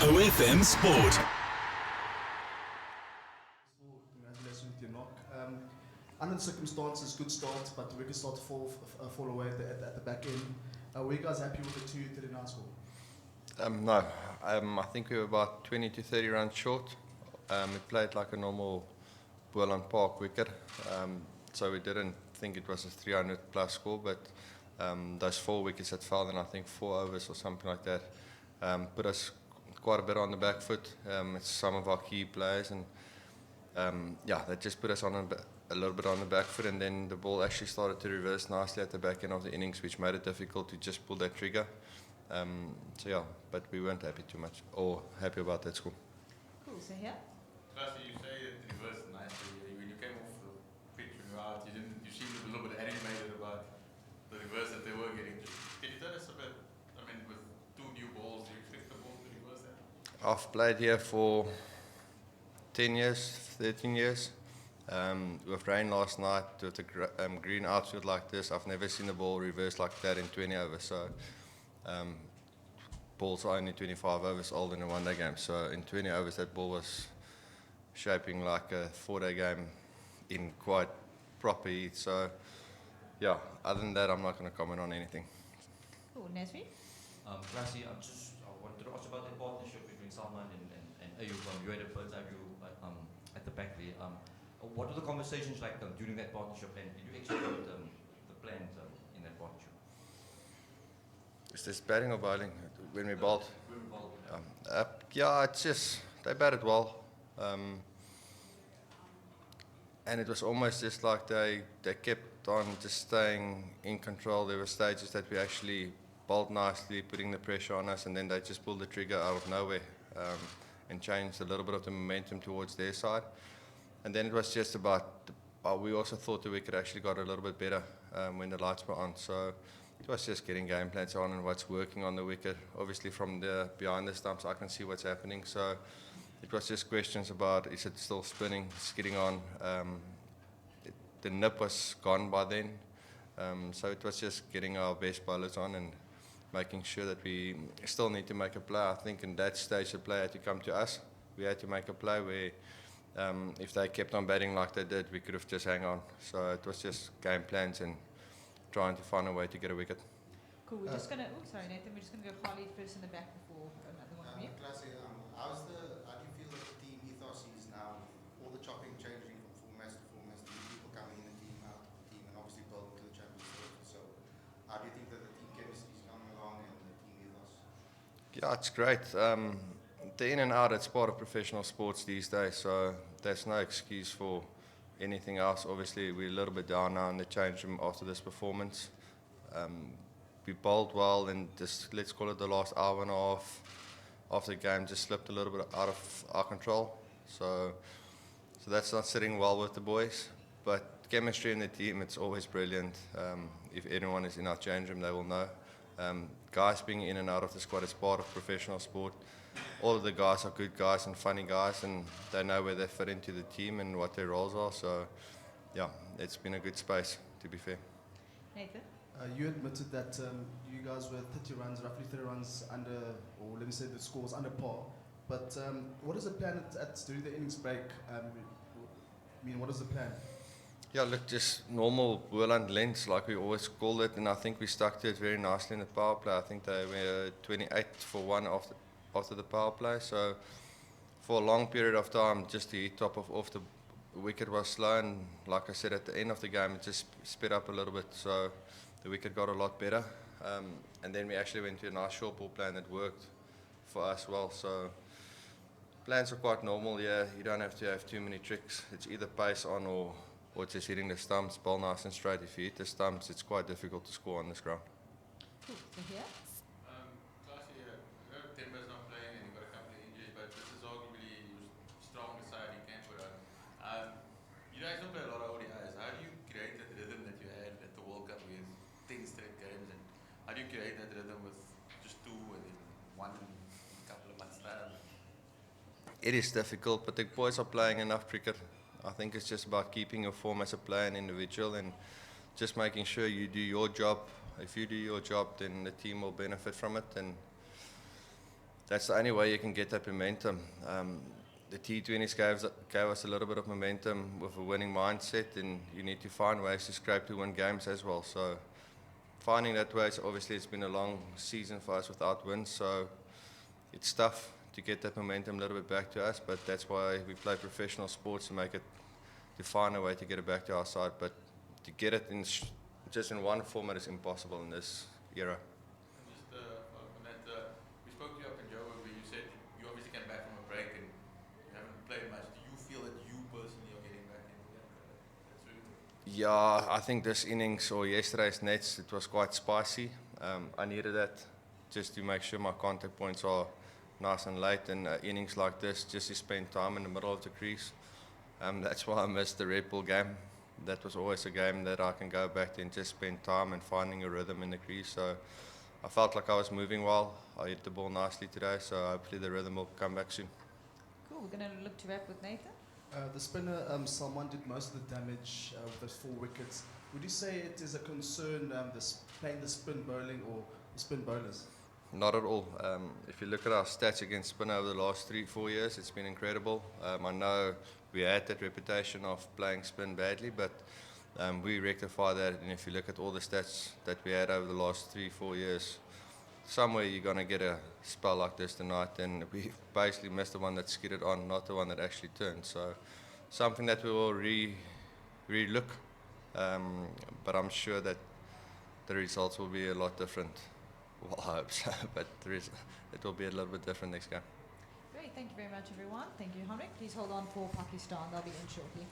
OFM Sport. Congratulations with your knock. Under the circumstances, good start, but the wickets start to fall away at the back end. Were you guys happy with the 239 score? No, I think we were about 20 to 30 runs short. We played like a normal Boland Park wicket, so we didn't think it was a 300 plus score, but those 4 wickets that fell in, I think 4 overs or something like that, put us quite a bit on the back foot. It's some of our key players, and that just put us on a little bit on the back foot, and then the ball actually started to reverse nicely at the back end of the innings, which made it difficult to just pull that trigger. But we weren't happy too much, or happy about that score. Cool, so here? Klaasen, you say it reversed nicely. When you came off the pitch, when you were out, you seemed a little bit animated about the reverse that they were getting. Can you tell us a bit, with 2 new balls, do you expect the ball to reverse that? I've played here for 10 years, 13 years. With rain last night, with the green outfield like this, I've never seen the ball reverse like that in 20 overs. So, balls are only 25 overs old in a one-day game. So in 20 overs, that ball was shaping like a 4-day game in quite proper heat. So, other than that, I'm not going to comment on anything. Cool, Nasri? Klaasen, I wanted to ask about the partnership between Salman and Ayub. You had a bird's eye view at the back there. What were the conversations like during that partnership, and did you execute the plans in that partnership? Is this batting or bowling? When we bowled? When we bowled. It's just, they batted well. And it was almost just like they kept on just staying in control. There were stages that we actually bowled nicely, putting the pressure on us, and then they just pulled the trigger out of nowhere and changed a little bit of the momentum towards their side. And then it was just about, we also thought the wicket actually got a little bit better when the lights were on. So it was just getting game plans on and what's working on the wicket. Obviously from behind the stumps I can see what's happening. So it was just questions about, is it still spinning, skidding on. The nip was gone by then. So it was just getting our best bowlers on and making sure that we still need to make a play. I think in that stage the play had to come to us. We had to make a play where if they kept on batting like they did, we could have just hang on. So it was just game plans and trying to find a way to get a wicket. Cool, we're just going to, Nathan, we're just going to go Paarl first in the back before another one from you. Klaasen, how do you feel that the team ethos is now, all the chopping, changing from formats to formats, people coming in the team, out of the team, and obviously building to the Champions League. So how do you think that the team chemistry is coming along and the team ethos? Yeah, it's great. The in and out, it's part of professional sports these days, so there's no excuse for anything else. Obviously, we're a little bit down now in the change room after this performance. We bowled well, and just, let's call it the last hour and a half of the game, just slipped a little bit out of our control. So that's not sitting well with the boys. But chemistry in the team, it's always brilliant. If anyone is in our change room, they will know. Guys being in and out of the squad is part of professional sport. All of the guys are good guys and funny guys, and they know where they fit into the team and what their roles are. So, it's been a good space, to be fair. Nathan? You admitted that you guys were 30 runs, roughly 30 runs under, or let me say the score was under par. But what is the plan during the innings break? What is the plan? Yeah, look, just normal Boland lengths, like we always called it, and I think we stuck to it very nicely in the power play. I think they were 28 for 1 after the power play. So for a long period of time, just the heat top off the wicket was slow, and like I said, at the end of the game, it just sped up a little bit. So the wicket got a lot better. And then we actually went to a nice short ball plan that worked for us well. So plans are quite normal, yeah. You don't have to have too many tricks. It's either pace on or just hitting the stumps, ball nice and straight. If you hit the stumps, it's quite difficult to score on this ground. Cool, so here? Klaasen, I know Timber's not playing and you've got a couple of injuries, but this is arguably your strongest side you can put out. You guys don't play a lot of ODIs. How do you create that rhythm that you had at the World Cup with 10 straight games? And how do you create that rhythm with just 2 and then 1 in a couple of months' time? It is difficult, but the boys are playing enough cricket. I think it's just about keeping your form as a player and individual, and just making sure you do your job. If you do your job, then the team will benefit from it. And that's the only way you can get that momentum. The T20s gave us a little bit of momentum with a winning mindset, and you need to find ways to scrape to win games as well. So finding that way, obviously it's been a long season for us without wins, so it's tough to get that momentum a little bit back to us, but that's why we play professional sports to find a way to get it back to our side. But to get it just in one format is impossible in this era. And just on that, we spoke to you up in Joburg where you said you obviously came back from a break and you haven't played much. Do you feel that you personally are getting back into that swing? Yeah, I think this innings or yesterday's nets, it was quite spicy. I needed that just to make sure my contact points are nice and late, and innings like this, just to spend time in the middle of the crease. That's why I missed the Red Bull game. That was always a game that I can go back to and just spend time and finding a rhythm in the crease. So I felt like I was moving well. I hit the ball nicely today, so hopefully the rhythm will come back soon. Cool. We're going to look to wrap with Nathan. The spinner, Salman, did most of the damage with those 4 wickets. Would you say it is a concern playing the spin bowling or the spin bowlers? Not at all. If you look at our stats against spin over the last 3-4 years, it's been incredible. I know we had that reputation of playing spin badly, but we rectify that. And if you look at all the stats that we had over the last 3-4 years, somewhere you're going to get a spell like this tonight, and we basically missed the one that skidded on, not the one that actually turned. So something that we will re-look, but I'm sure that the results will be a lot different. Well, I hope so, but it will be a little bit different next game. Great. Thank you very much, everyone. Thank you, Heinrich. Please hold on for Pakistan. They'll be in shortly.